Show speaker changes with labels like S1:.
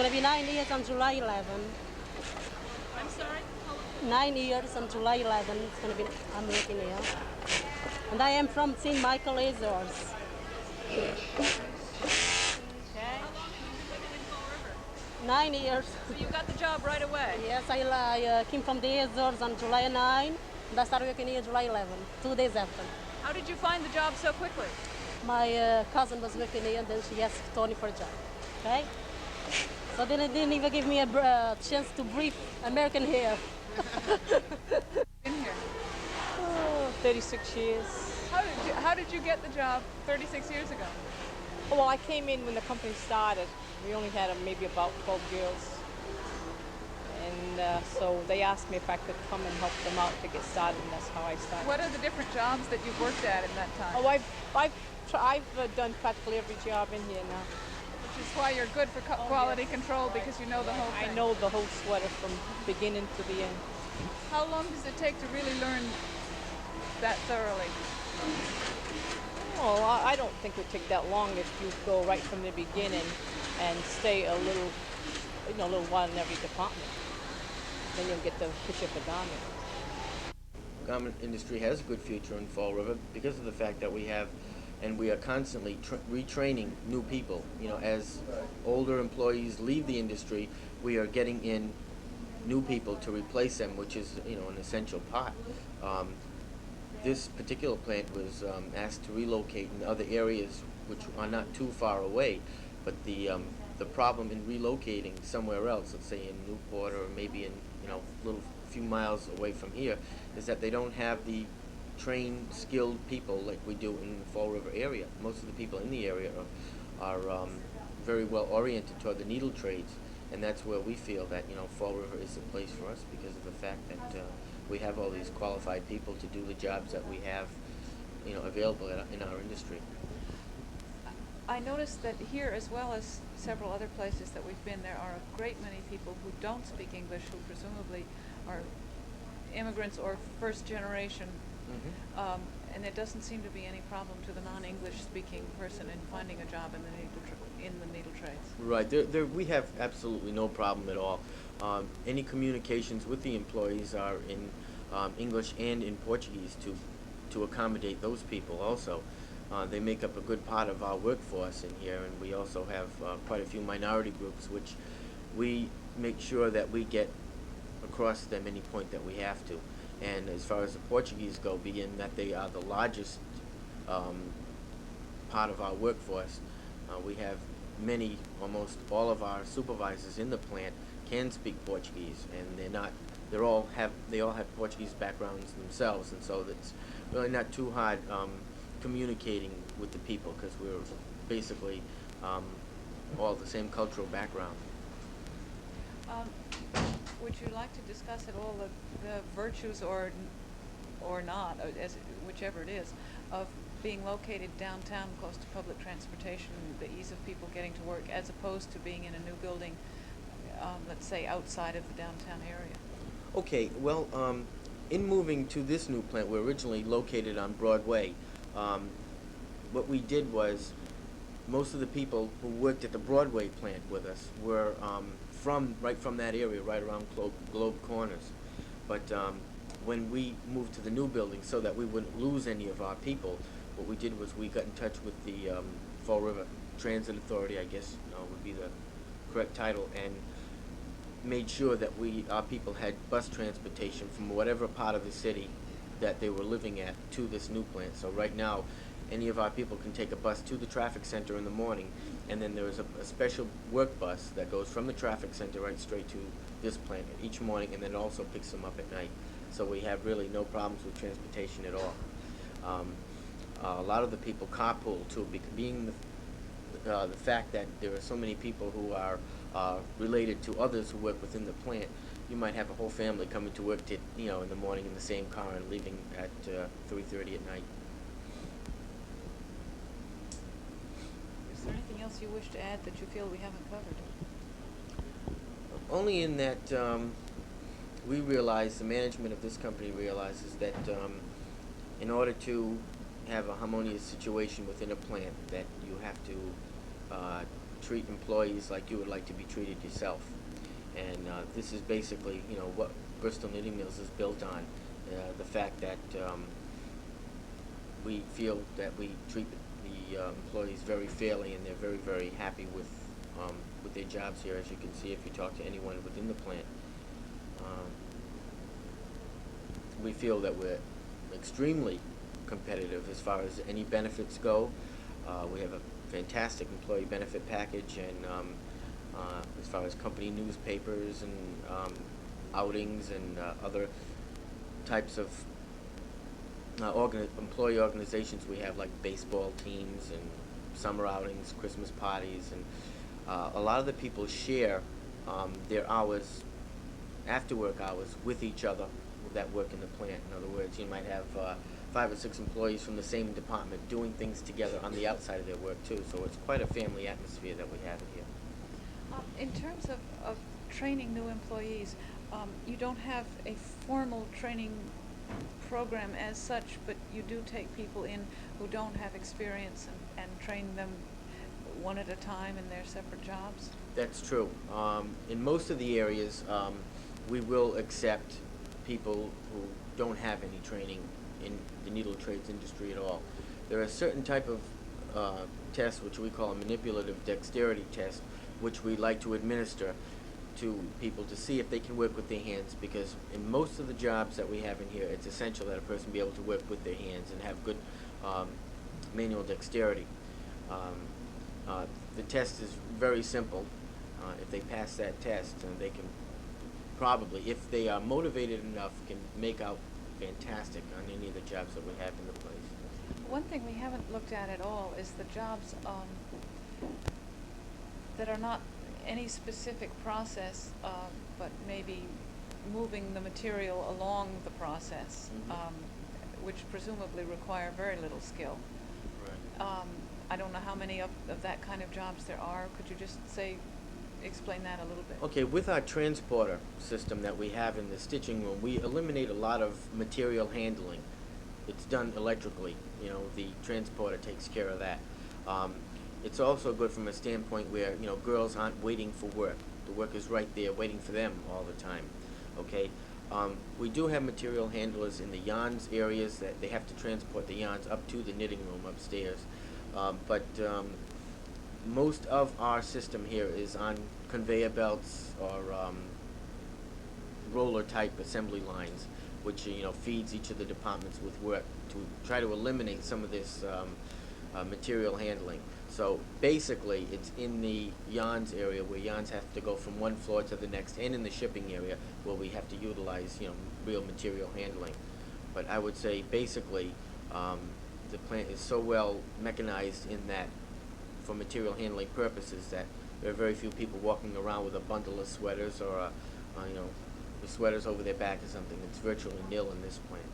S1: going to be 9 years on July 11.
S2: I'm sorry?
S1: 9 years on July 11. It's going to be, I'm working here. And I am from St. Michael, Azores.
S2: Okay. How long have you been living in Fall River?
S1: 9 years.
S2: So you got the job right away?
S1: Yes, I came from the Azores on July 9, and I started working here July 11, 2 days after.
S2: How did you find the job so quickly?
S1: My cousin was working here, and then she asked Tony for a job. Okay? So then it didn't even give me a chance to breathe American hair.
S2: In here.
S3: Oh, 36 years.
S2: How did you get the job 36 years ago?
S3: Well, I came in when the company started. We only had maybe about 12 girls. And so they asked me if I could come and help them out to get started, and that's how I started.
S2: What are the different jobs that you've worked at in that time?
S3: Oh, I've done practically every job in here now.
S2: Which is why you're good for quality control, because you know the whole thing.
S3: I know the whole sweater from beginning to the end.
S2: How long does it take to really learn that thoroughly?
S3: Well, I don't think it would take that long if you go right from the beginning and stay a little while in every department. Then you'll get the pitch of the garment.
S4: Garment industry has a good future in Fall River because of the fact that we are constantly retraining new people. You know, as older employees leave the industry, we are getting in new people to replace them, which is, you know, an essential part. This particular plant was asked to relocate in other areas which are not too far away, but the problem in relocating somewhere else, let's say in Newport or maybe in, you know, little few miles away from here, is that they don't have the trained, skilled people like we do in the Fall River area. Most of the people in the area are very well oriented toward the needle trades, and that's where we feel that, you know, Fall River is the place for us because of the fact that we have all these qualified people to do the jobs that we have, you know, available in our industry.
S2: I noticed that here, as well as several other places that we've been, there are a great many people who don't speak English, who presumably are immigrants or first generation.
S4: Mm-hmm.
S2: And it doesn't seem to be any problem to the non-English speaking person in finding a job in the needle trades.
S4: Right. We have absolutely no problem at all. Any communications with the employees are in English and in Portuguese to accommodate those people also. They make up a good part of our workforce in here, and we also have quite a few minority groups which we make sure that we get across to them any point that we have to. And as far as the Portuguese go, being that they are the largest part of our workforce, we have almost all of our supervisors in the plant can speak Portuguese, and they all have Portuguese backgrounds themselves, and so it's really not too hard communicating with the people because we're basically all the same cultural background.
S2: Would you like to discuss at all the virtues or not, whichever it is, of being located downtown close to public transportation, the ease of people getting to work, as opposed to being in a new building, let's say outside of the downtown area?
S4: Okay, well, in moving to this new plant, we're originally located on Broadway. What we did was, most of the people who worked at the Broadway plant with us were right from that area, right around Globe Corners. But when we moved to the new building, so that we wouldn't lose any of our people, what we did was we got in touch with the Fall River Transit Authority, I guess would be the correct title, and made sure that our people had bus transportation from whatever part of the city that they were living at to this new plant. So right now, any of our people can take a bus to the traffic center in the morning, and then there is a special work bus that goes from the traffic center right straight to this plant each morning, and then it also picks them up at night. So we have really no problems with transportation at all. A lot of the people carpool too, being the fact that there are so many people who are related to others who work within the plant. You might have a whole family coming to work in the morning in the same car and leaving at 3:30 at night.
S2: Is there anything else you wish to add that you feel we haven't covered?
S4: Only in that we realize, the management of this company realizes that in order to have a harmonious situation within a plant, that you have to treat employees like you would like to be treated yourself. And this is basically, you know, what Bristol Knitting Mills is built on. The fact that we feel that we treat the employees very fairly, and they're very, very happy with their jobs here, as you can see if you talk to anyone within the plant. We feel that we're extremely competitive as far as any benefits go. We have a fantastic employee benefit package, and as far as company newspapers and outings and other types of employee organizations we have, like baseball teams and summer outings, Christmas parties, and a lot of the people share their hours, after work hours, with each other that work in the plant. In other words, you might have 5 or 6 employees from the same department doing things together on the outside of their work too. So it's quite a family atmosphere that we have here.
S2: In terms of training new employees, you don't have a formal training program as such, but you do take people in who don't have experience and train them one at a time in their separate jobs?
S4: That's true. In most of the areas, we will accept people who don't have any training in the needle trades industry at all. There are a certain type of tests, which we call a manipulative dexterity test, which we like to administer to people to see if they can work with their hands, because in most of the jobs that we have in here, it's essential that a person be able to work with their hands and have good manual dexterity. The test is very simple. If they pass that test, they can probably, if they are motivated enough, can make out fantastic on any of the jobs that we have in the place.
S2: One thing we haven't looked at all is the jobs that are not any specific process, but maybe moving the material along the process, which presumably require very little skill.
S4: Right.
S2: I don't know how many of that kind of jobs there are. Could you just explain that a little bit?
S4: Okay, with our transporter system that we have in the stitching room, we eliminate a lot of material handling. It's done electrically. You know, the transporter takes care of that. It's also good from a standpoint where, you know, girls aren't waiting for work. The work is right there waiting for them all the time. Okay? We do have material handlers in the yarns areas that they have to transport the yarns up to the knitting room upstairs. But most of our system here is on conveyor belts or roller type assembly lines, which, you know, feeds each of the departments with work to try to eliminate some of this material handling. So basically it's in the yarns area where yarns have to go from one floor to the next, and in the shipping area where we have to utilize, you know, real material handling. But I would say basically the plant is so well mechanized in that, for material handling purposes, that there are very few people walking around with a bundle of sweaters or you know, the sweaters over their back or something. It's virtually nil in this plant.